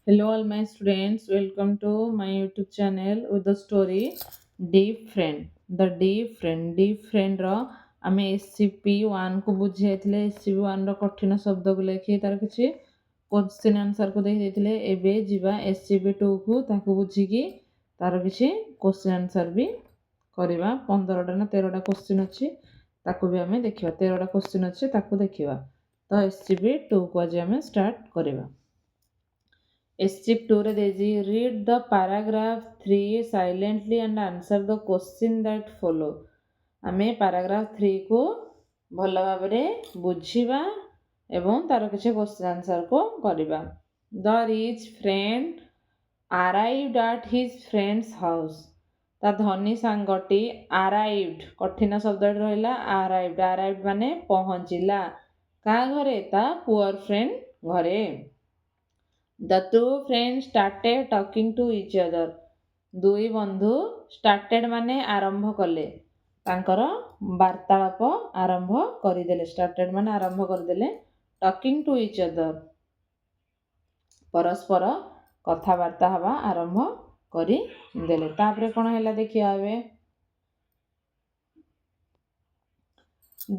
Hello, all my students. Welcome to my YouTube channel with the story Deep Friend. The Deep Friend ର ଆମେ SCP-1 କୁ ବୁଝିଯାଇଥିଲେ। SCP-1 ର କଠିନ ଶବ୍ଦକୁ ଲେଖି ତାର କିଛି କ୍ୱେଶ୍ଚିନ୍ ଆନ୍ସରକୁ ଦେଇଥିଲେ। ଏବେ ଯିବା SCP-2 କୁ ତାକୁ ବୁଝିକି ତାର କିଛି କ୍ୱେଶ୍ଚିନ୍ ଆନ୍ସର ବି କରିବା। 15ଟା ନା 13ଟା କ୍ୱେଶ୍ଚିନ୍ ଅଛି, ତାକୁ ବି ଆମେ ଦେଖିବା। 13ଟା କ୍ୱେଶ୍ଚିନ୍ ଅଛି, ତାକୁ ଦେଖିବା। ତ SCP-2 କୁ ଆଜି ଆମେ ଷ୍ଟାର୍ଟ କରିବା। SCP-2 ରେ ଦେଇଛି read the paragraph 3 silently and answer the question that follow। ଆମେ paragraph 3 କୁ ଭଲ ଭାବରେ ବୁଝିବା ଏବଂ ତାର କିଛି କ୍ୱେଶ୍ଚିନ୍ ଆନ୍ସରକୁ କରିବା। The rich friend arrived at his friend's house। ତା ଧନୀ ସାଙ୍ଗଟି arrived, କଠିନ ଶବ୍ଦଟି ରହିଲା arrived ମାନେ ପହଞ୍ଚିଲା। କାହା ଘରେ? ତା ପୁଅର ଫ୍ରେଣ୍ଡ ଘରେ। The two friends started talking to each other। ଦୁଇ ବନ୍ଧୁ started ମାନେ ଆରମ୍ଭ କଲେ, ତାଙ୍କର ବାର୍ତ୍ତାଳାପ ଆରମ୍ଭ କରିଦେଲେ। started ମାନେ ଆରମ୍ଭ କରିଦେଲେ। talking to each other ପରସ୍ପର କଥାବାର୍ତ୍ତା ହେବା ଆରମ୍ଭ କରିଦେଲେ। ତାପରେ କ'ଣ ହେଲା ଦେଖିବା ଏବେ।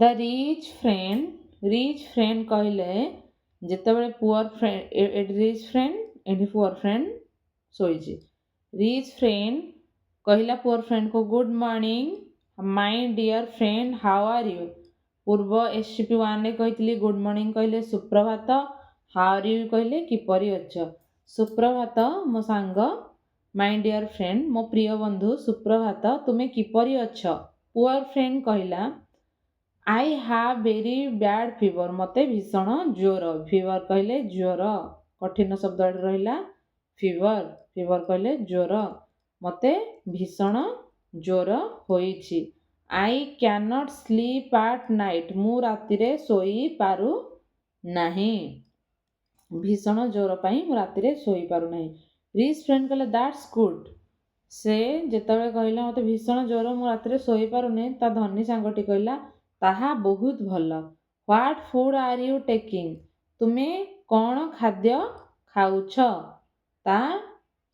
The rich friend କହିଲେ ଯେତେବେଳେ ପୁଅର ଫ୍ରେଣ୍ଡ, ଏଠି ରିଚ୍ ଫ୍ରେଣ୍ଡ, ଏଠି ପୁଅର ଫ୍ରେଣ୍ଡ ଶୋଇଛି। ରିଚ୍ ଫ୍ରେଣ୍ଡ କହିଲା ପୁଅର ଫ୍ରେଣ୍ଡକୁ good morning my dear friend how are you. ପୂର୍ବ SCP-1 ରେ କହିଥିଲି ଗୁଡ୍ ମର୍ଣ୍ଣିଂ କହିଲେ ସୁପ୍ରଭାତ, ହାଉ ଆର୍ ୟୁ କହିଲେ କିପରି ଅଛ। ସୁପ୍ରଭାତ ମୋ ସାଙ୍ଗ, ମାଇ ଡିଅର୍ ଫ୍ରେଣ୍ଡ ମୋ ପ୍ରିୟ ବନ୍ଧୁ ସୁପ୍ରଭାତ, ତୁମେ କିପରି ଅଛ। ପୁଅର ଫ୍ରେଣ୍ଡ କହିଲା I have very bad fever। ମତେ ଭୀଷଣ ଜ୍ୱର। ଫିଭର କହିଲେ ଜ୍ୱର, କଠିନ ଶବ୍ଦ ରହିଲା ଫିଭର କହିଲେ ଜ୍ୱର। ମତେ ଭୀଷଣ ଜ୍ୱର ହୋଇଛି। I cannot sleep at night। ମୁଁ ରାତିରେ ଶୋଇପାରୁ ନାହିଁ। ଭୀଷଣ ଜ୍ୱର ପାଇଁ ମୁଁ ରାତିରେ ଶୋଇପାରୁନାହିଁ। ରିଚ୍ ଫ୍ରେଣ୍ଡ କହିଲେ ଦ୍ୟାଟ୍ସ ଗୁଡ୍। ସେ ଯେତେବେଳେ କହିଲା ମତେ ଭୀଷଣ ଜ୍ୱର, ମୁଁ ରାତିରେ ଶୋଇପାରୁନି, ତା ଧନୀ ସାଙ୍ଗଟି କହିଲା ତାହା ବହୁତ ଭଲ। What food are you taking. ତୁମେ କ'ଣ ଖାଦ୍ୟ ଖାଉଛ। ତା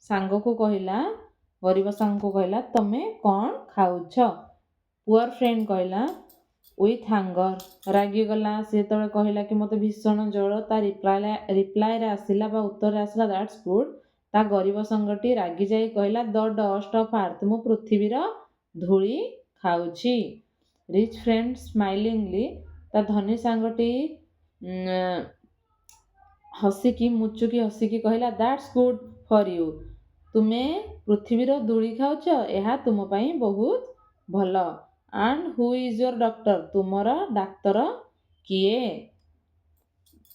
ସାଙ୍ଗକୁ କହିଲା, ଗରିବ ସାଙ୍ଗକୁ କହିଲା ତମେ କ'ଣ ଖାଉଛ। ପୁଅର ଫ୍ରେଣ୍ଡ କହିଲା ୱିଥ୍ ହାଙ୍ଗର, ରାଗିଗଲା। ସେ ଯେତେବେଳେ କହିଲା କି ମୋତେ ଭୀଷଣ ଜ୍ୱର, ତା ରିପ୍ଲାଏରେ ଆସିଲା ବା ଉତ୍ତରରେ ଆସିଲା ଦ୍ୟାଟ୍ସ ଗୁଡ୍। ତା ଗରିବ ସାଙ୍ଗଟି ରାଗିଯାଇ କହିଲା ଦ ଡଷ୍ଟ ଅଫ୍ ଆର୍ଥ। ମୁଁ ପୃଥିବୀର ଧୂଳି ଖାଉଛି। ରିଚ୍ ଫ୍ରେଣ୍ଡ ସ୍ମାଇଲିଂଲି, ତା ଧନୀ ସାଙ୍ଗଟି ମୁଚୁକି ହସିକି କହିଲା ଦ୍ୟାଟ୍ସ ଗୁଡ୍ ଫର୍ ୟୁ। ତୁମେ ପୃଥିବୀର ଧୂଳି ଖାଉଛ, ଏହା ତୁମ ପାଇଁ ବହୁତ ଭଲ। And who is your doctor. ତୁମର ଡାକ୍ତର କିଏ।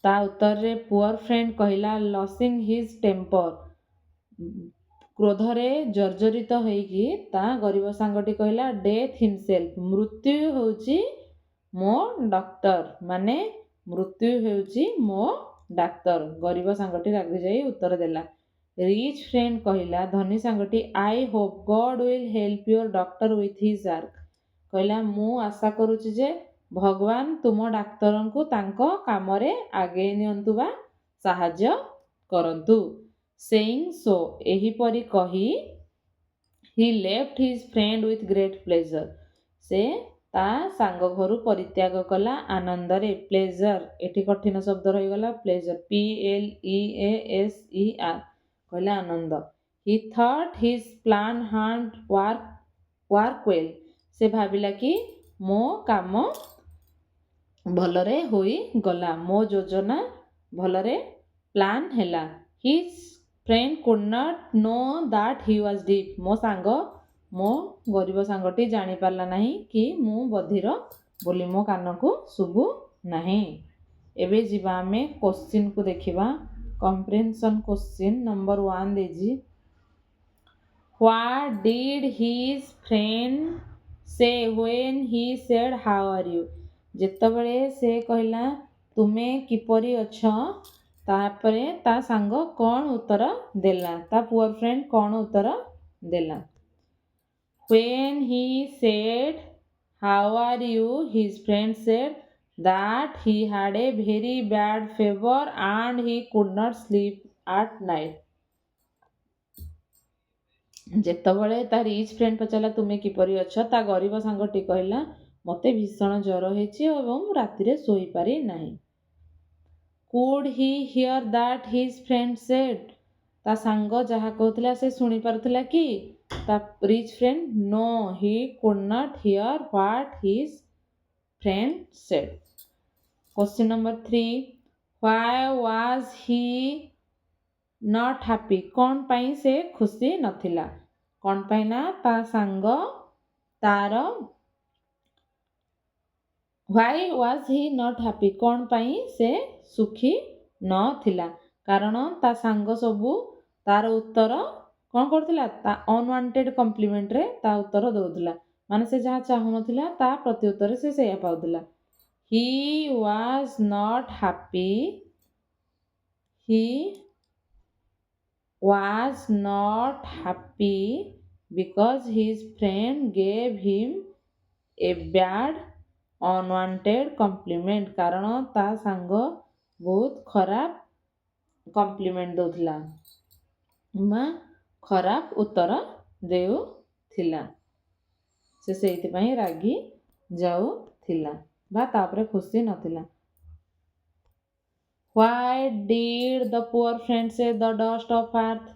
ତା ଉତ୍ତରରେ ପୁଅର ଫ୍ରେଣ୍ଡ କହିଲା ଲସିଂ ହିଜ୍ ଟେମ୍ପର। କ୍ରୋଧରେ ଜର୍ଜରିତ ହେଇକି ତା ଗରିବ ସାଙ୍ଗଟି କହିଲା ଡେଥ୍ ହିମସେଲ୍ଫ। ମୃତ୍ୟୁ ହେଉଛି ମୋ ଡକ୍ଟର, ମାନେ ମୃତ୍ୟୁ ହେଉଛି ମୋ ଡାକ୍ତର। ଗରିବ ସାଙ୍ଗଟି ରାଗିଯାଇ ଉତ୍ତର ଦେଲା। ରିଚ୍ ଫ୍ରେଣ୍ଡ କହିଲା, ଧନୀ ସାଙ୍ଗଟି I hope God will help your doctor with his work. କହିଲା ମୁଁ ଆଶା କରୁଛି ଯେ ଭଗବାନ ତୁମ ଡାକ୍ତରଙ୍କୁ ତାଙ୍କ କାମରେ ଆଗେଇ ନିଅନ୍ତୁ ବା ସାହାଯ୍ୟ କରନ୍ତୁ। ସେଇଂ ସୋ, ଏହିପରି କହି he left his friend with great pleasure. ସେ ତା ସାଙ୍ଗ ଘରୁ ପରିତ୍ୟାଗ କଲା ଆନନ୍ଦରେ। ପ୍ଲେଜର ଏଠି କଠିନ ଶବ୍ଦ ରହିଗଲା ପ୍ଲେଜର, PLEASER କହିଲା ଆନନ୍ଦ। ହି ଥଟ୍ ହିଜ୍ ପ୍ଲାନ୍ ହାଡ୍ ୱାର୍କ ୱେଲ୍। ସେ ଭାବିଲା କି ମୋ କାମ ଭଲରେ ହୋଇଗଲା, ମୋ ଯୋଜନା ଭଲରେ ପ୍ଲାନ୍ ହେଲା। His friend could not no that he was deep. ମୋ ଗରିବ ସାଙ୍ଗଟି ଜାଣିପାରିଲା ନାହିଁ କି ମୁଁ ବଧିର ବୋଲି, ମୋ କାନକୁ ଶୁଭୁ ନାହିଁ। ଏବେ ଯିବା ଆମେ କ୍ୱେଶ୍ଚିନ୍କୁ ଦେଖିବା। କମ୍ପ୍ରିହେନ୍ସନ୍ କ୍ୱେଶ୍ଚିନ୍ ନମ୍ବର 1 ଦେଇଛି what did his friend say when he said how are you. ଯେତେବେଳେ ସେ କହିଲା ତୁମେ କିପରି ଅଛ, ତାପରେ ତା ସାଙ୍ଗ କ'ଣ ଉତ୍ତର ଦେଲା, ତା ପୁଅର ଫ୍ରେଣ୍ଡ କ'ଣ ଉତ୍ତର ଦେଲା। When he said how are you, his friend said that he had a very bad fever and he could not sleep at night। ଯେତେବେଳେ ତା ରିଚ୍ ଫ୍ରେଣ୍ଡ ପଚାରିଲା ତୁମେ କିପରି ଅଛ, ତା ଗରିବ ସାଙ୍ଗଟି କହିଲା ମୋତେ ଭୀଷଣ ଜ୍ୱର ହେଇଛି ଏବଂ ରାତିରେ ଶୋଇପାରି ନାହିଁ। Could he hear that his friend said? ତା ସାଙ୍ଗ ଯାହା କହୁଥିଲା ସେ ଶୁଣିପାରୁଥିଲା କି? ତା rich friend no he could not hear what his friend said. Question number 3. Why was he not happy? କ'ଣ ପାଇଁ ସେ ଖୁସି ନଥିଲା? କ'ଣ ପାଇଁ ନା ତା ସାଙ୍ଗ ତାର Why was he not happy? କ'ଣ ପାଇଁ ସେ ସୁଖୀ ନଥିଲା? କାରଣ ତା ସାଙ୍ଗ ସବୁ ତାର ଉତ୍ତର କ'ଣ କରୁଥିଲା? ତା ଅନୱାଣ୍ଟେଡ୍ କମ୍ପ୍ଲିମେଣ୍ଟରେ ତା ଉତ୍ତର ଦେଉଥିଲା। ମାନେ ସେ ଯାହା ଚାହୁଁନଥିଲା ତା ପ୍ରତି ଉତ୍ତରରେ ସେ ସେଇଆ ପାଉଥିଲା। He was not happy. He was not happy because his friend gave him a bad unwanted compliment. କାରଣ ତା ସାଙ୍ଗ ବହୁତ ଖରାପ କମ୍ପ୍ଲିମେଣ୍ଟ ଦେଉଥିଲା ବା ଖରାପ ଉତ୍ତର ଦେଉଥିଲା। ସେ ସେଇଥିପାଇଁ ରାଗି ଯାଉଥିଲା ବା ତାପରେ ଖୁସି ନଥିଲା। Why did the poor friend say the dust of earth?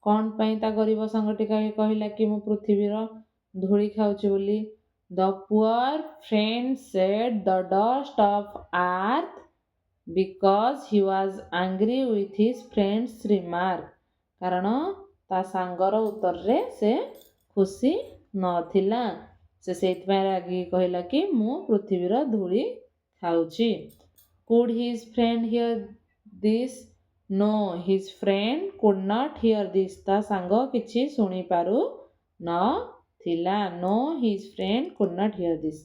କ'ଣ ପାଇଁ ତା ଗରିବ ସାଙ୍ଗଟି କହିଲା କି ମୁଁ ପୃଥିବୀର ଧୂଳି ଖାଉଛି ବୋଲି? The poor friend said the dust of earth because he was angry with his friend's remark. କାରଣ ତା ସାଙ୍ଗର ଉତ୍ତରରେ ସେ ଖୁସି ନଥିଲା। ସେ ସେଇଥିପାଇଁ ରାଗିକି କହିଲା କି ମୁଁ ପୃଥିବୀର ଧୂଳି ଖାଉଛି। Could his friend hear this? No, his friend could not hear this. ତା ସାଙ୍ଗ କିଛି ଶୁଣିପାରୁ ନଥିଲା। No, his friend could not hear this.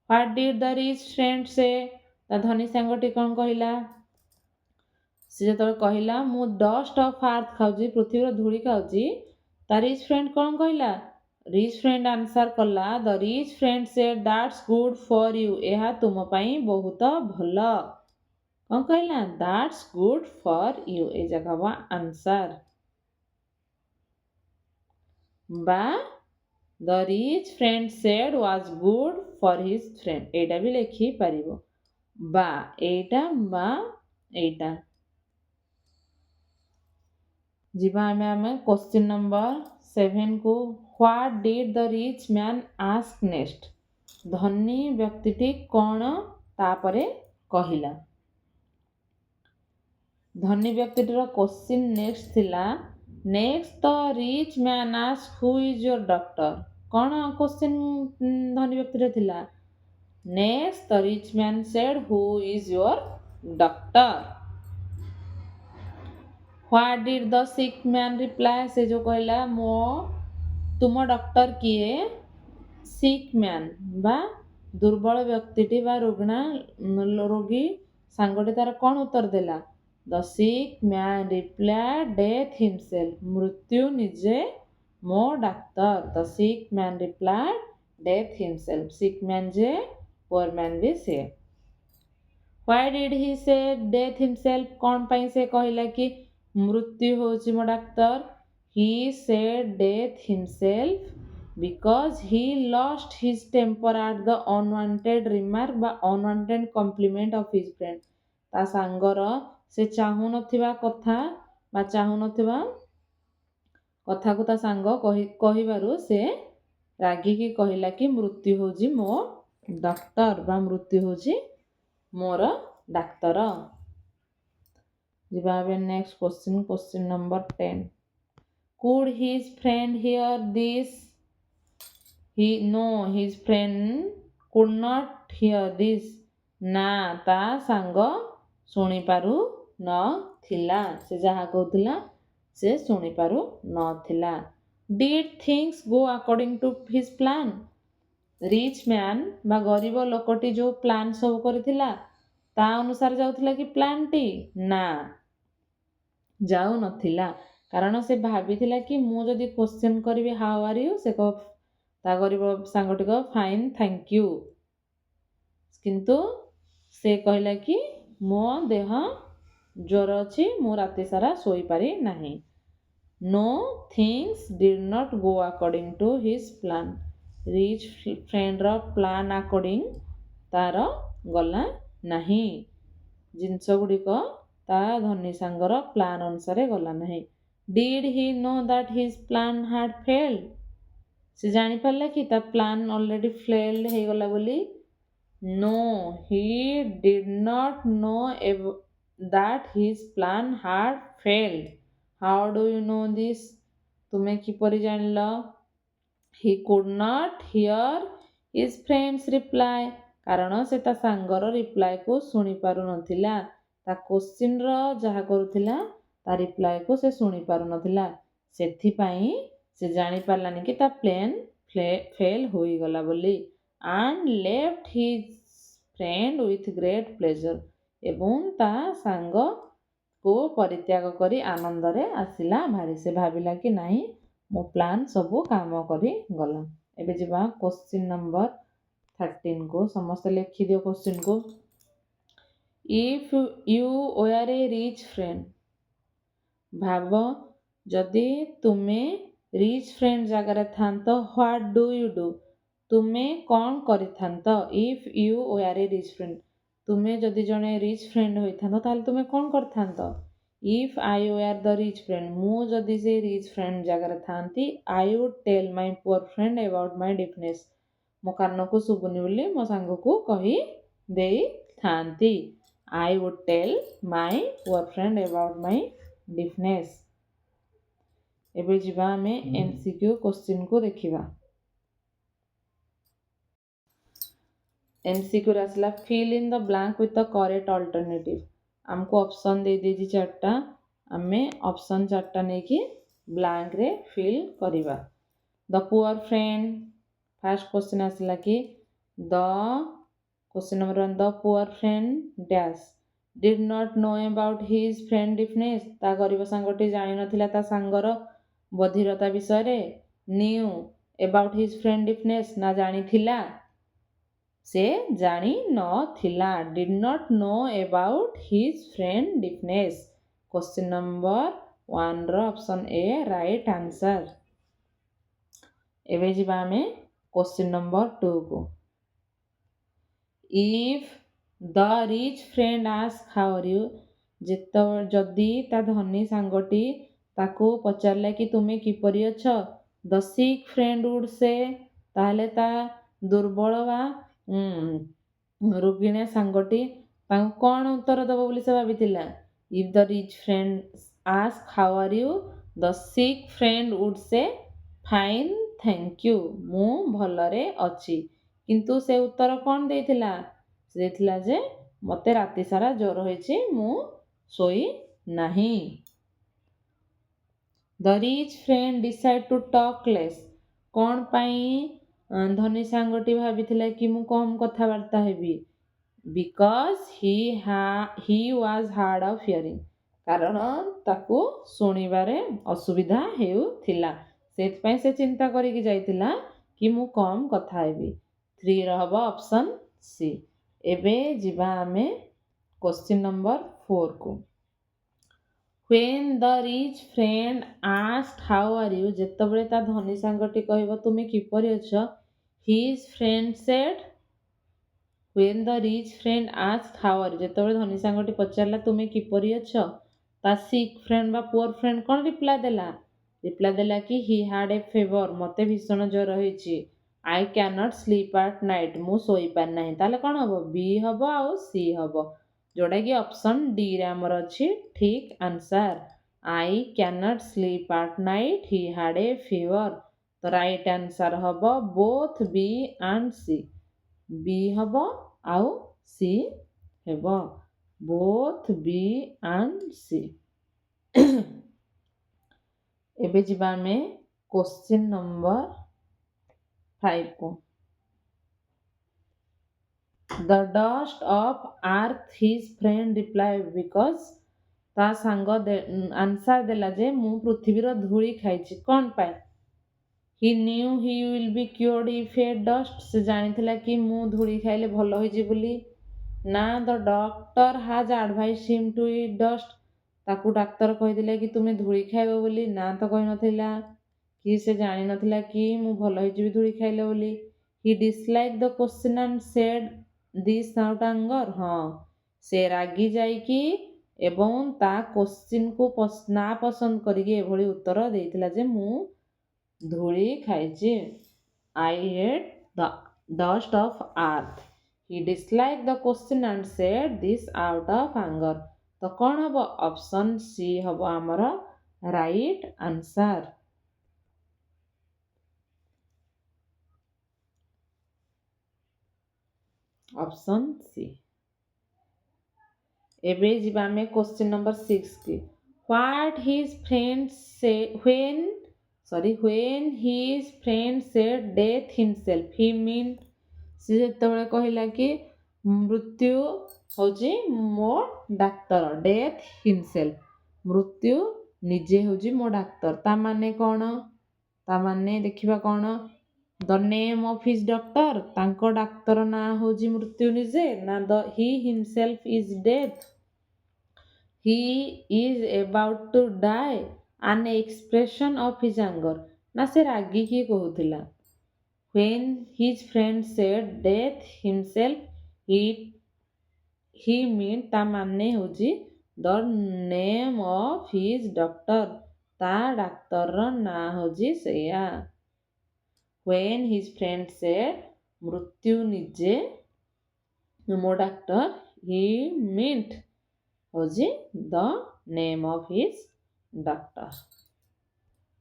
What did the rich friend say? ତା ଧନୀ ସାଙ୍ଗଟି କ'ଣ କହିଲା? ସେ ଯେତେବେଳେ କହିଲା ମୁଁ ଡଷ୍ଟ ଅଫ୍ ଆର୍ଥ ଖାଉଛି, ପୃଥିବୀର ଧୂଳି ଖାଉଛି, ତା ରିଚ୍ ଫ୍ରେଣ୍ଡ କ'ଣ କହିଲା? ରିଚ୍ ଫ୍ରେଣ୍ଡ ଆନ୍ସର କଲା the rich friend said that's good for you. ଏହା ତୁମ ପାଇଁ ବହୁତ ଭଲ। କ'ଣ କହିଲା? That's good for you. ଏ ଜାଗା ହବ ଆନ୍ସର। ବା the rich friend said was good for his friend. ଏଇଟା ବି ଲେଖିପାରିବ। ବା ଏଇଟା ବା ଏଇଟା। ଯିବା ଆମେ କ୍ୱେଶ୍ଚିନ୍ ନମ୍ବର 7 କୁ। What did the rich man ask next? ଧନୀ ବ୍ୟକ୍ତିଟି କ'ଣ ତାପରେ କହିଲା? ଧନୀ ବ୍ୟକ୍ତିଟିର କ୍ୱେଶ୍ଚିନ୍ ନେକ୍ସଟ ଥିଲା next the rich man ask who is your doctor? କ'ଣ କ୍ୱେଶ୍ଚିନ୍ ଧନୀ ବ୍ୟକ୍ତିର ଥିଲା? Next the rich man said who is your doctor? What did the sick man reply? ସେ ଯୋଉ କହିଲା ତୁମ ଡକ୍ଟର କିଏ? sick man ବା ଦୁର୍ବଳ ବ୍ୟକ୍ତିଟି ବା ରୋଗୀ ସାଙ୍ଗଟି ତାର କ'ଣ ଉତ୍ତର ଦେଲା? The sick man replied death himself. ମୃତ୍ୟୁ ନିଜେ ମୋ ଡାକ୍ତର। The sick man replied death himself. sick man ଯେ poor man ବି ସେ। Why did he say death himself? କ'ଣ ପାଇଁ ସେ କହିଲା କି ମୃତ୍ୟୁ ହେଉଛି ମୋ ଡାକ୍ତର? He said death himself because he lost his temper at the unwanted remark ବା unwanted compliment of his friend. ତା ସାଙ୍ଗର ସେ ଚାହୁଁନଥିବା କଥା ବା ଚାହୁଁନଥିବା କଥାକୁ ତା ସାଙ୍ଗ କହିବାରୁ ସେ ରାଗିକି କହିଲା କି ମୃତ୍ୟୁ ହେଉଛି ମୋ ଡକ୍ଟର ବା ମୃତ୍ୟୁ ହେଉଛି ମୋର ଡାକ୍ତର। ଯିବା ଏବେ next question, question number 10. Could his friend hear this? No, his friend could not hear this. ନା ତା ସାଙ୍ଗ ଶୁଣିପାରୁ ନଥିଲା। ସେ ଯାହା କହୁଥିଲା ସେ ଶୁଣିପାରୁ ନଥିଲା। Did things go according to his plan? Rich man ବା ଗରିବ ଲୋକଟି ଯୋଉ ପ୍ଲାନ୍ ସବୁ କରିଥିଲା ତା ଅନୁସାରେ ଯାଉଥିଲା କି ପ୍ଲାନ୍ଟି? ନା, ଯାଉନଥିଲା। କାରଣ ସେ ଭାବିଥିଲା କି ମୁଁ ଯଦି କ୍ୱେଶ୍ଚନ୍ କରିବି ହାଉ ଆର୍ ୟୁ, ସେ ତା ଗରିବ ସାଙ୍ଗଟି କହିବ ଫାଇନ୍ ଥ୍ୟାଙ୍କ ୟୁ। କିନ୍ତୁ ସେ କହିଲା କି ମୋ ଦେହ ଜ୍ୱର ଅଛି, ମୁଁ ରାତି ସାରା ଶୋଇପାରି ନାହିଁ। No, things did not go according to his plan. Rich friend ର plan according ତାର ଗଲା ନାହିଁ। ଜିନିଷ ଗୁଡ଼ିକ ତା ଧନୀ ସାଙ୍ଗର ପ୍ଲାନ୍ ଅନୁସାରେ ଗଲା ନାହିଁ। Did he know that his plan had failed? ସେ ଜାଣିପାରିଲା କି ତା ପ୍ଲାନ୍ ଅଲରେଡ଼ି ଫେଲ୍ଡ ହେଇଗଲା ବୋଲି? No, he did not know that his plan had failed. How do you know this? ତୁମେ କିପରି ଜାଣିଲ? He could not hear his friend's reply. କାରଣ ସେ ତା ସାଙ୍ଗର ରିପ୍ଲାଏକୁ ଶୁଣିପାରୁନଥିଲା। ତା କୋଶ୍ଚିନ୍ର ଯାହା କରୁଥିଲା ତା ରିପ୍ଲାଏକୁ ସେ ଶୁଣିପାରୁନଥିଲା। ସେଥିପାଇଁ ସେ ଜାଣିପାରିଲାନି କି ତା ପ୍ଲେନ୍ ଫେଲ୍ ହୋଇଗଲା ବୋଲି। And left his friend with great pleasure. ଏବଂ ତା ସାଙ୍ଗକୁ ପରିତ୍ୟାଗ କରି ଆନନ୍ଦରେ ଆସିଲା ଭାରି। ସେ ଭାବିଲା କି ନାହିଁ ମୋ ପ୍ଲାନ୍ ସବୁ କାମ କରିଗଲା। ଏବେ ଯିବା କ୍ୱେଶ୍ଚିନ୍ ନମ୍ବର 13କୁ। ସମସ୍ତେ ଲେଖିଦିଅ କ୍ୱେଶ୍ଚିନ୍କୁ। If you were a rich friend, ଭାବ ଯଦି ତୁମେ ରିଚ୍ ଫ୍ରେଣ୍ଡ ଜାଗାରେ ଥାନ୍ତ, ହ୍ୱାଟ୍ ଡୁ ୟୁ ଡୁ? ତୁମେ କ'ଣ କରିଥାନ୍ତ? If you were a rich friend, ତୁମେ ଯଦି ଜଣେ ରିଚ୍ ଫ୍ରେଣ୍ଡ ହୋଇଥାନ୍ତ ତାହେଲେ ତୁମେ କ'ଣ କରିଥାନ୍ତ? If I were the rich friend, ମୁଁ ଯଦି ସେ ରିଚ୍ ଫ୍ରେଣ୍ଡ ଜାଗାରେ ଥାନ୍ତି, I would tell my poor friend about my deafness. ମୋ କାନକୁ ଶୁଭୁନି ବୋଲି ମୋ ସାଙ୍ଗକୁ କହି ଦେଇଥାନ୍ତି। I would tell my poor friend about my deafness. ଏବେ ଯିବା ଆମେ MCQ କ୍ୱେଶ୍ଚିନ୍କୁ ଦେଖିବା। MCQରେ ଆସିଲା fill in the blank with the correct alternative। ଆମକୁ ଅପସନ୍ ଦେଇଦେଇଛି 4ଟା, ଆମେ ଅପସନ୍ 4ଟା ନେଇକି ବ୍ଲାଙ୍କରେ ଫିଲ୍ କରିବା। The poor friend, first question ଆସିଲା କି the question number 1, the poor friend dash did not know about his friend deafness. ତା ଗରିବ ସାଙ୍ଗଟି ଜାଣିନଥିଲା ତା ସାଙ୍ଗର ବଧିରତା ବିଷୟରେ। Knew about his friend deafness, ନା ଜାଣିଥିଲା? ସେ ଜାଣି ନଥିଲା। Did not know about his friend deafness. Question number 1ର ଅପସନ୍ ଏ ରାଇଟ୍ ଆନ୍ସର୍। ଏବେ ଯିବା ଆମେ କ୍ୱେଶ୍ଚିନ୍ ନମ୍ବର 2କୁ। If the rich friend ask how are you, ଯଦି ତା ଧନୀ ସାଙ୍ଗଟି ତାକୁ ପଚାରିଲା କି ତୁମେ କିପରି ଅଛ, ଦ ସିକ୍ ଫ୍ରେଣ୍ଡ ଉଡ୍ ସେ, ତାହେଲେ ତା ଦୁର୍ବଳ ବା ରୋଗିଣା ସାଙ୍ଗଟି ତାଙ୍କୁ କ'ଣ ଉତ୍ତର ଦେବ ବୋଲି ସେ ଭାବିଥିଲା? If the rich friend ask how are you, the sick friend would say fine thank you, ମୁଁ ଭଲରେ ଅଛି। କିନ୍ତୁ ସେ ଉତ୍ତର କ'ଣ ଦେଇଥିଲା? ସେ ଦେଇଥିଲା ଯେ ମୋତେ ରାତିସାରା ଜ୍ୱର ହୋଇଛି, ମୁଁ ଶୋଇ ନାହିଁ। The rich friend decided to talk less, କ'ଣ ପାଇଁ ଧନୀ ସାଙ୍ଗଟି ଭାବିଥିଲା କି ମୁଁ କମ୍ କଥାବାର୍ତ୍ତା ହେବି? Because he was hard of hearing, କାରଣ ତାକୁ ଶୁଣିବାରେ ଅସୁବିଧା ହେଉଥିଲା। ସେଥିପାଇଁ ସେ ଚିନ୍ତା କରିକି ଯାଇଥିଲା କି ମୁଁ କମ୍ କଥା ହେବି। 3ର ହେବ ଅପସନ୍ ସି। ଏବେ ଯିବା ଆମେ କ୍ୱେଶ୍ଚିନ୍ ନମ୍ବର 4କୁ। When the rich friend asked how are you, ଯେତେବେଳେ ତା ଧନୀ ସାଙ୍ଗଟି କହିବ ତୁମେ କିପରି ଅଛ, his friend said, when the rich friend asked how are you, ଯେତେବେଳେ ଧନୀ ସାଙ୍ଗଟି ପଚାରିଲା ତୁମେ କିପରି ଅଛ, ତା sick friend ବା poor friend କ'ଣ ରିପ୍ଲାଏ ଦେଲା? ରିପ୍ଲାଏ ଦେଲା କି he had a fever, ମୋତେ ଭୀଷଣ ଜ୍ୱର ହେଇଛି। I cannot sleep at night, ମୁଁ ଶୋଇପାରି ନାହିଁ। ତାହେଲେ କ'ଣ ହେବ? B ହେବ ଆଉ C ହେବ, ଯେଉଁଟାକି ଅପସନ୍ ଡିରେ ଆମର ଅଛି ଠିକ୍ answer. I cannot sleep at night, he had a fever। ତ ରାଇଟ୍ ଆନ୍ସର୍ ହେବ both B and C। B ହେବ ଆଉ C ହେବ, ବୋଥ୍ B and C। ଏବେ ଯିବା ଆମେ କ୍ୱେଶ୍ଚିନ୍ ନମ୍ବର 5କୁ। The dust of earth his friend replied, because ତା ସାଙ୍ଗ ଆନ୍ସର୍ ଦେଲା ଯେ ମୁଁ ପୃଥିବୀର ଧୂଳି ଖାଇଛି। କ'ଣ ପାଇଁ? He knew he will be cured if he ate dust, ସେ ଜାଣିଥିଲା କି ମୁଁ ଧୂଳି ଖାଇଲେ ଭଲ ହୋଇଯିବି ବୋଲି। ନା, the doctor has advised him to eat dust, ତାକୁ ଡାକ୍ତର କହିଥିଲେ କି ତୁମେ ଧୂଳି ଖାଇବ ବୋଲି, ନା ତ କହିନଥିଲା କି ସେ ଜାଣିନଥିଲା କି ମୁଁ ଭଲ ହେଇଯିବି ଧୂଳି ଖାଇଲେ ବୋଲି। He dislike the question and said this out anger. ହଁ, ସେ ରାଗି ଯାଇକି ଏବଂ ତା କ୍ୱେଶ୍ଚିନ୍କୁ ନା ପସନ୍ଦ କରିକି ଏଭଳି ଉତ୍ତର ଦେଇଥିଲା ଯେ ମୁଁ ଧୂଳି ଖାଇଛି। I hate the dust of earth. He disliked the question and said this out of anger. ତ କ'ଣ ହବ? ଅପସନ୍ ସି ହବ ଆମର ରାଇଟ୍ ଆନ୍ସର୍। Option C. ଏବେ ଯିବା ଆମେ କ୍ୱେଶ୍ଚିନ୍ ନମ୍ବର 6 କି। What his friends say when his friend said death himself he meant, ସେ ଯେତେବେଳେ କହିଲା କି ମୃତ୍ୟୁ ହେଉଛି ମୋ ଡାକ୍ତର, ଡେଥ୍ ହିମସେଲ୍ଫ, ମୃତ୍ୟୁ ନିଜେ ହେଉଛି ମୋ ଡାକ୍ତର, ତା ମାନେ କ'ଣ? ତା ମାନେ ଦେଖିବା କ'ଣ? The name of his doctor, ତାଙ୍କ ଡାକ୍ତର ନାଁ ହେଉଛି ମୃତ୍ୟୁ ନିଜେ, ନା the he himself is death, he is about to die, an expression of his anger, ନା ସେ ରାଗିକି କହୁଥିଲା। When his friend said death himself he meant, ତା ମାନେ ହେଉଛି the name of his doctor, ତା ଡାକ୍ତରର ନାଁ ହେଉଛି ସେଇଆ। When his friend said ମୃତ୍ୟୁ ନିଜେ ମୋ ଡାକ୍ତର, he meant ହେଉଛି the name of his doctor।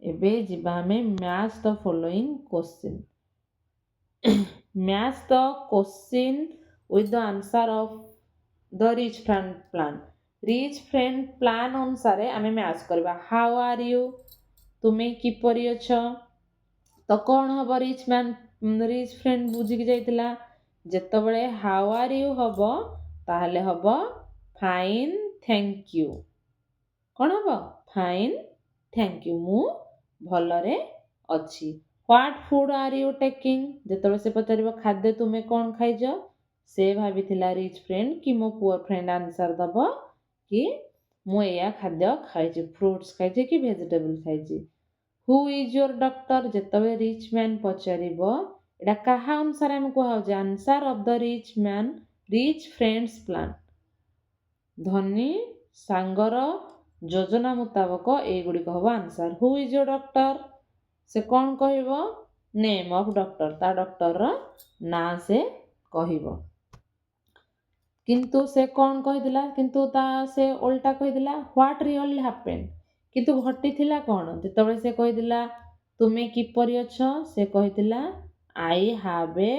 ଏବେ ଯିବା ଆମେ match the following question. Match the question with the answer of the rich friend plan। rich friend plan ଅନୁସାରେ ଆମେ ମ୍ୟାଚ୍ କରିବା। How are you, ତୁମେ କିପରି ଅଛ? ତ କ'ଣ ହବ? ରିଚ୍ ଫ୍ରେଣ୍ଡ ବୁଝିକି ଯାଇଥିଲା। ଯେତେବେଳେ how are you ହବ ତାହେଲେ ହବ fine thank you। କ'ଣ ହବ? fine thank you, ମୁଁ ଭଲରେ ଅଛି। What food are you taking? ଯେତେବେଳେ ସେ ପଚାରିବ ଖାଦ୍ୟ ତୁମେ କ'ଣ ଖାଇଛ, ସେ ଭାବିଥିଲା ରିଚ୍ ଫ୍ରେଣ୍ଡ କି ମୋ ପୁଅର ଫ୍ରେଣ୍ଡ ଆନ୍ସର ଦବ କି ମୁଁ ଏଇଆ ଖାଦ୍ୟ ଖାଇଛି, ଫ୍ରୁଟ୍ସ ଖାଇଛି କି ଭେଜିଟେବଲ ଖାଇଛି। Who is your doctor? ଯେତେବେଳେ ରିଚ୍ ମ୍ୟାନ୍ ପଚାରିବ, ଏଇଟା କାହା ଅନୁସାରେ ଆମେ କୁହାଯାଉଛି? Answer of the rich friend's plan. ଧନୀ ସାଙ୍ଗର ଯୋଜନା ମୁତାବକ ଏଇଗୁଡ଼ିକ ହବ answer. Who is your doctor? ସେ କ'ଣ କହିବ? ନେମ୍ ଅଫ୍ ଡକ୍ଟର, ତା ଡକ୍ଟରର ନାଁ ସେ କହିବ। କିନ୍ତୁ ସେ କ'ଣ କହିଥିଲା? କିନ୍ତୁ ସେ ଓଲଟା କହିଥିଲା ହ୍ୱାଟ୍ ରିଅଲି ହ୍ୟାପେନ୍, କିନ୍ତୁ ଘଟିଥିଲା କ'ଣ? ଯେତେବେଳେ ସେ କହିଥିଲା ତୁମେ କିପରି ଅଛ, ସେ କହିଥିଲା I have a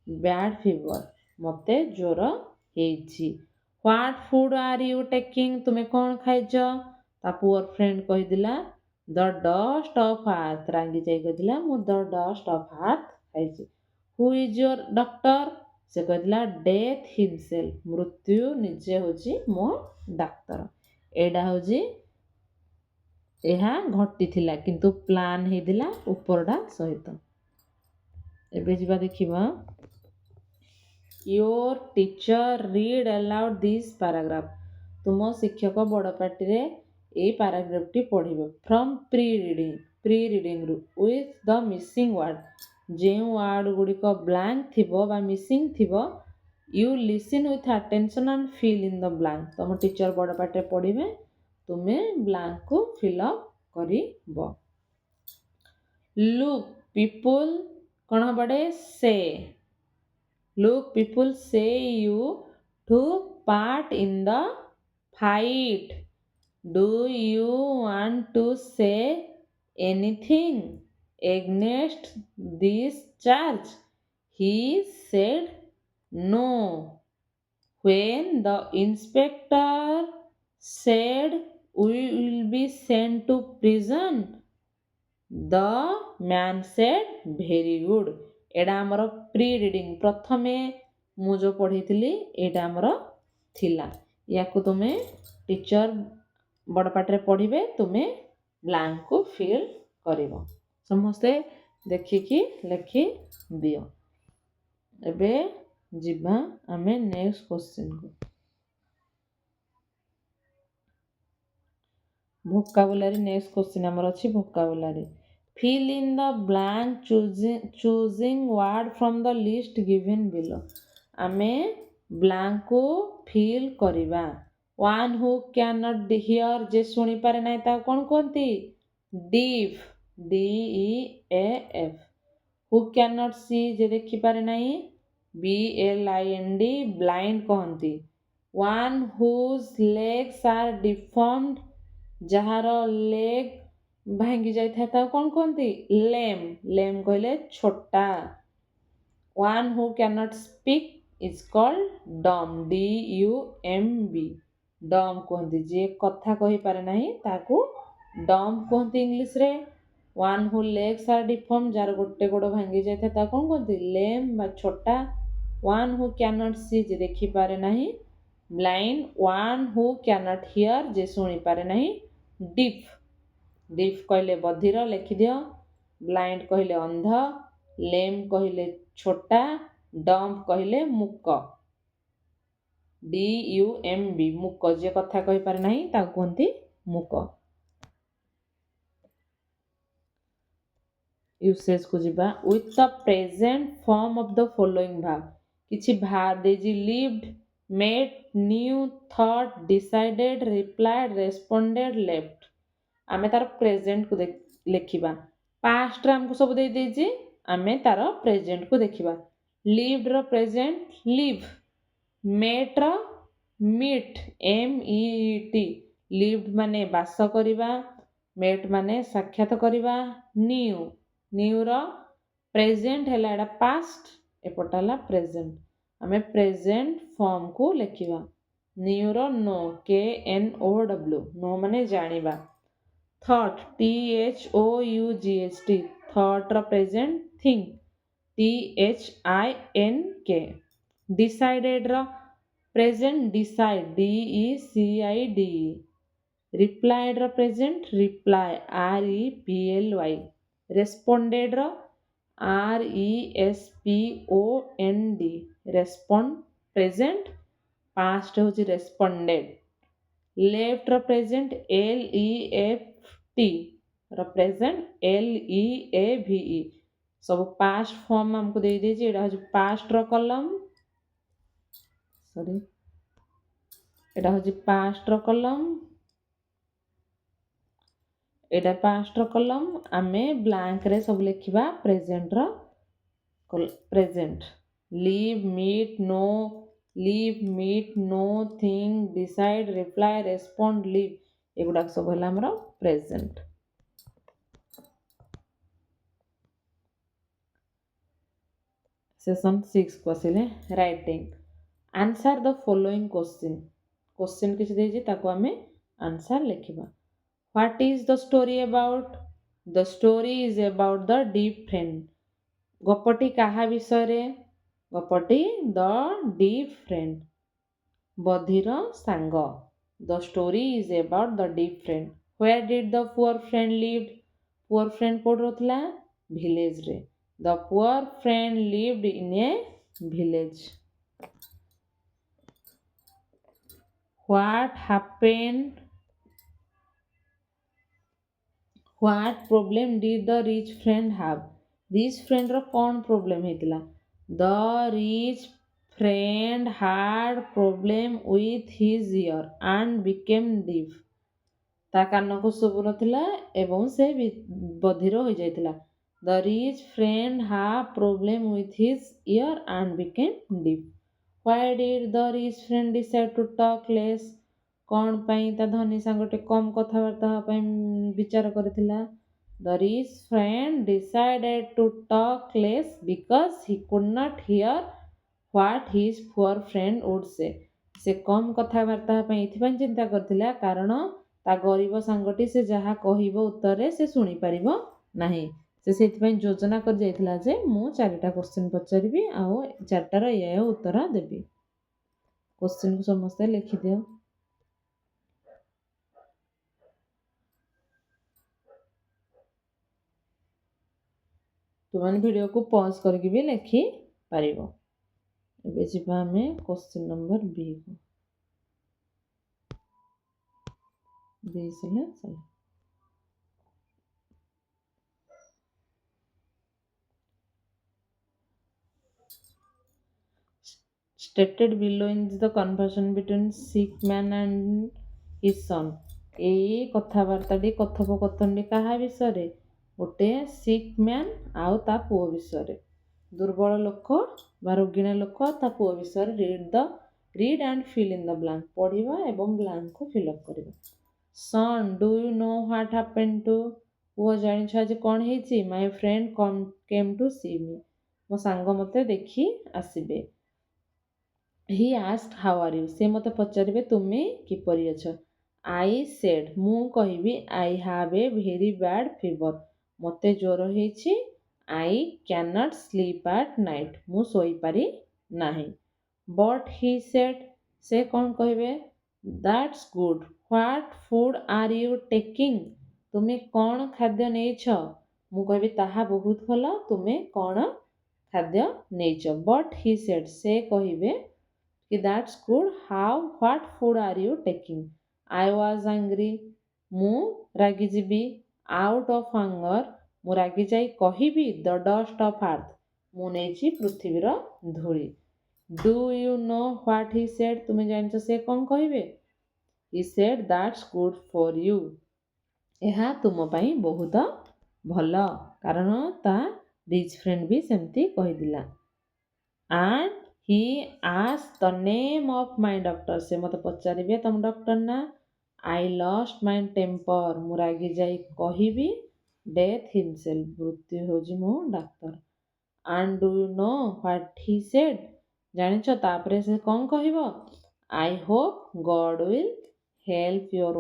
bad fever, ମୋତେ ଜ୍ୱର ହେଇଛି। What food are you taking, ତୁମେ କ'ଣ ଖାଇଛ? ତା ପୁଅର ଫ୍ରେଣ୍ଡ କହିଥିଲା ଦ ଡଷ୍ଟ ଅଫ୍ ଆର୍ଥ, ରାଗି ଯାଇ କହିଥିଲା ମୁଁ ଦ ଡଷ୍ଟ ଅଫ୍ ଆର୍ଥ ଖାଇଛି। Who is your doctor? ସେ କହିଥିଲା ଡେଥ୍ ହିମସେଲ୍ଫ, ମୃତ୍ୟୁ ନିଜେ ହେଉଛି ମୋ ଡାକ୍ତର। ଏଇଟା ହେଉଛି ଏହା ଘଟିଥିଲା, କିନ୍ତୁ ପ୍ଲାନ୍ ହେଇଥିଲା ଉପରଟା ସହିତ। ଏବେ ଯିବା ଦେଖିବା। Your teacher read aloud this paragraph, ତୁମ ଶିକ୍ଷକ ବଡ଼ ପାଟିରେ ଏଇ ପାରାଗ୍ରାଫଟି ପଢ଼ିବ। ଫ୍ରମ୍ ପ୍ରି ରିଡିଂରୁ ୱିଥ୍ ଦ ମିସିଂ ୱାର୍ଡ, ଯେଉଁ ୱାର୍ଡ ଗୁଡ଼ିକ ବ୍ଲାଙ୍କ ଥିବ ବା ମିସିଂ ଥିବ, you listen with attention and fill in the blank, ତମ ଟିଚର ବଡ଼ ପାଟିରେ ପଢ଼ିବେ, ତୁମେ ବ୍ଲାଙ୍କକୁ ଫିଲ୍ଅପ୍ କରିବ। ଲୁକ୍ ପିପୁଲ କ'ଣ ହବ? ସେ look people say you to part in the fight, do you want to say anything against this charge? He said no when the inspector said we will be sent to prison, the man said very good। ଏଇଟା ଆମର pre reading, ପ୍ରଥମେ ମୁଁ ଯେଉଁ ପଢ଼ିଥିଲି ଏଇଟା ଆମର ଥିଲା। ୟାକୁ ତୁମେ ଟିଚର ବଡ଼ ପାଟିରେ ପଢ଼ିବେ, ତୁମେ ବ୍ଲାଙ୍କକୁ ଫିଲ୍ କରିବ। ସମସ୍ତେ ଦେଖିକି ଲେଖି ଦିଅ। ଏବେ ଯିବା ଆମେ ନେକ୍ସଟ କ୍ୱେଶ୍ଚିନ୍କୁ। vocabulary next question ଆମର ଅଛି vocabulary fill in the blank choosing word from the list given below ଆମେ blank को fill କରିବା one who cannot hear ଯେ ଶୁଣି ପାରେ ନାହିଁ ତାକୁ କ'ଣ କୁହନ୍ତି deaf DEAF who cannot see ଯେ ଦେଖି ପାରେ ନାହିଁ BLIND blind କହନ୍ତି one whose legs are deformed ଯାହାର leg ଭାଙ୍ଗି ଯାଇଥାଏ ତାକୁ କ'ଣ କୁହନ୍ତି lame କହିଲେ ଛୋଟା one who cannot speak is called dumb DUMB dumb କୁହନ୍ତି ଯିଏ କଥା କହିପାରେ ନାହିଁ ତାକୁ dumb କୁହନ୍ତି ଇଂଲିଶରେ one who legs are deformed ଯାହାର ଗୋଟେ ଗୋଡ଼ ଭାଙ୍ଗି ଯାଇଥାଏ ତାକୁ କ'ଣ କୁହନ୍ତି lame ବା ଛୋଟା one who cannot see ଯେ ଦେଖିପାରେ ନାହିଁ blind one who cannot hear ଯେ ଶୁଣିପାରେ ନାହିଁ deaf କହିଲେ ବଧିର ଲେଖିଦିଅ blind କହିଲେ ଅନ୍ଧ lame କହିଲେ ଛୋଟା dumb କହିଲେ ମୂକ DUMB ମୂକ ଯିଏ କଥା କହିପାରେ ନାହିଁ ତାକୁ କୁହନ୍ତି ମୂକ ୟୁସେଜ କୁ ଯିବା with the present form of the following verb କିଛି verb ଦେଇଛି lived met knew thought decided replied responded left ଆମେ ତାର ପ୍ରେଜେଣ୍ଟ କୁ ଲେଖିବା ପାଷ୍ଟ ରେ ଆମକୁ ସବୁ ଦେଇ ଦେଇଛି ଆମେ ତାର ପ୍ରେଜେଣ୍ଟ କୁ ଦେଖିବା lived ର ପ୍ରେଜେଣ୍ଟ live met ର meet MEET lived ମାନେ ବାସ କରିବା met ମାନେ ସାକ୍ଷାତ କରିବା new ର ପ୍ରେଜେଣ୍ଟ ହେଲା ଏଟା ପାଷ୍ଟ ଏପଟା ହେଲା ପ୍ରେଜେଣ୍ଟ ଆମେ ପ୍ରେଜେଣ୍ଟ ଫର୍ମ କୁ ଲେଖିବା new ର no KNOW no ମାନେ ଜାଣିବା thought THOUGHT thought ର ପ୍ରେଜେଣ୍ଟ think THINK decided ର ପ୍ରେଜେଣ୍ଟ decide DECIDE replied ର ପ୍ରେଜେଣ୍ଟ reply REPLY responded ର RESPOND respond present past ହେଉଛି responded left ର present LEFT ର present LEAVE ସବୁ past form ଆମକୁ ଦେଇ ଦେଇଛି ଏଟା ହେଉଛି past ର column ଏଟା ହେଉଛି past ର column ଏଟା past ର column ଆମେ blank ରେ ସବୁ ଲେଖିବା present ର present live meet know live meet know think decide reply respond live ଏଗୁଡ଼ାକ ସବୁ ହେଲା ଆମର present Session 6 को ଆସିଲେ writing answer the following question କିଛି ଦେଇଛି ତାକୁ ଆମେ answer ଲେଖିବା what is the story about the story is about the deep friend ଗପଟି କାହା ବିଷୟରେ ଗପଟି the deep friend ବଧିର ସାଙ୍ଗ the story is about the deep friend where did the poor friend lived poor friend କୋଉଠି ରହୁଥିଲା village ରେ the poor friend lived in a village what happened what problem did the rich friend have rich friend ର କ'ଣ problem ହେଇଥିଲା the rich friend had problem with his ear and became deaf ତା କାନକୁ ଶୁଭୁନଥିଲା ଏବଂ ସେ ବଧିର ହୋଇଯାଇଥିଲା the rich friend had problem with his ear and became deaf why did the rich friend decide to talk less କ'ଣ ପାଇଁ ତା ଧନୀ ସାଙ୍ଗଟି କମ୍ କଥାବାର୍ତ୍ତା ହେବା ପାଇଁ ବିଚାର କରିଥିଲା the rich friend decided to talk less because he could not hear what his poor friend would say ସେ କମ୍ କଥାବାର୍ତ୍ତା ହେବା ପାଇଁ ଏଥିପାଇଁ ଚିନ୍ତା କରିଥିଲା କାରଣ ତା ଗରିବ ସାଙ୍ଗଟି ସେ ଯାହା କହିବ ଉତ୍ତରରେ ସେ ଶୁଣିପାରିବ ନାହିଁ ସେ ସେଥିପାଇଁ ଯୋଜନା କରି ଯାଇଥିଲା ଯେ ମୁଁ 4ଟା କ୍ୱେଶ୍ଚିନ୍ ପଚାରିବି ଆଉ 4ଟାର ଏୟା ଉତ୍ତର ଦେବି କ୍ୱେଶ୍ଚିନ୍କୁ ସମସ୍ତେ ଲେଖିଦିଅ तुम वीडियो को पॉज करके भी लिखि पारिबो एबे जिबा हमें क्वेश्चन नंबर बी को this ହେଲେ sorry. Stated below is the conversation between sick man and his son. ଏଇ କଥାବାର୍ତ୍ତାଟି କଥୋପକଥନଟି କାହା ବିଷୟରେ? ଗୋଟେ sick man ଆଉ ତା ପୁଅ ବିଷୟରେ। ଦୁର୍ବଳ ଲୋକ ବା ରୋଗିଣା ଲୋକ ତା ପୁଅ ବିଷୟରେ read and fill in the blank ପଢ଼ିବା ଏବଂ ବ୍ଲାଙ୍କକୁ fill up କରିବା। Son, do you know what happened to? ପୁଅ ଜାଣିଛ ଆଜି କ'ଣ ହେଇଛି? My friend came to see me. ମୋ ସାଙ୍ଗ ମୋତେ ଦେଖି ଆସିବେ। He asked how are you? ସେ ମୋତେ ପଚାରିବେ ତୁମେ କିପରି ଅଛ? I said ମୁଁ କହିବି I have a very bad fever. ମୋତେ ଜ୍ୱର ହେଇଛି। I cannot sleep at night. ମୁଁ ଶୋଇପାରି ନାହିଁ। But he said ସେ କ'ଣ କହିବେ? That's good. What food are you taking? ତୁମେ କ'ଣ ଖାଦ୍ୟ ନେଇଛ? ମୁଁ କହିବି ତାହା ବହୁତ ଭଲ। ତୁମେ କ'ଣ ଖାଦ୍ୟ ନେଇଛ? But he said ସେ କହିବେ କି that's good. What food are you taking? I was angry. ମୁଁ ରାଗିଯିବି। Out of anger. ମୁଁ ରାଗିଯାଇ କହିବି the dust of earth. ମୁଁ ନେଇଛି ପୃଥିବୀର ଧୂଳି। Do you know what he said? ତୁମେ ଜାଣିଛ ସେ କ'ଣ କହିବେ? He said that's good for you. ଏହା ତୁମ ପାଇଁ ବହୁତ ଭଲ। କାରଣ ତା ରିଚ୍ ଫ୍ରେଣ୍ଡ ବି ସେମିତି କହିଥିଲା। And he asked the name of my doctor. ସେ ମୋତେ ପଚାରିବେ ତମ ଡକ୍ଟର ନା? I lost my temper. ମୁଁ ରାଗି ଯାଇ କହିବି death himself. ମୃତ୍ୟୁ ହେଉଛି ମୋ ଡାକ୍ତର। And do you know what he said? ଜାଣିଛ ତାପରେ ସେ କ'ଣ କହିବ? I hope God will help your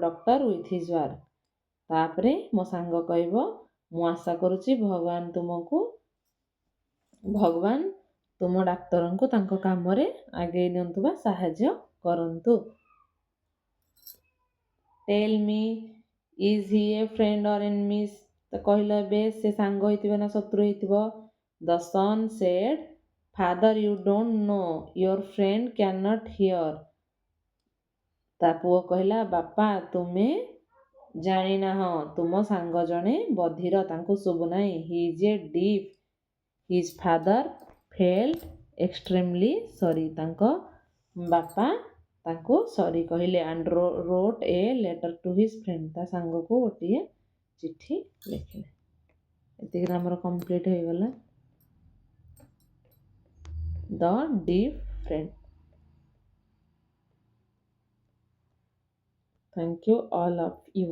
doctor with his work. ତାପରେ ମୋ ସାଙ୍ଗ କହିବ ମୁଁ ଆଶା କରୁଛି ଭଗବାନ ତୁମ ଡାକ୍ତରଙ୍କୁ ତାଙ୍କ କାମରେ ଆଗେଇ ନିଅନ୍ତୁ ବା ସାହାଯ୍ୟ କରନ୍ତୁ। Tell me, is he a friend or enemy? ତ କହିଲ ଏବେ ସେ ସାଙ୍ଗ ହେଇଥିବ ନା ଶତ୍ରୁ ହେଇଥିବ? The son said, Father, you don't know. Your friend cannot hear. ତା ପୁଅ କହିଲା ବାପା ତୁମେ ଜାଣିନାହଁ ତୁମ ସାଙ୍ଗ ଜଣେ ବଧିର ତାଙ୍କୁ ଶୁଭୁ ନାହିଁ। He is a deaf. His father felt extremely sorry. ତାଙ୍କ ବାପା ତାଙ୍କୁ ସରି କହିଲେ and wrote a letter to his friend. ତା ସାଙ୍ଗକୁ ଗୋଟିଏ ଚିଠି ଲେଖିଲେ। ଏତିକିରେ ଆମର କମ୍ପ୍ଲିଟ୍ ହେଇଗଲା the deaf friend. Thank you all of you.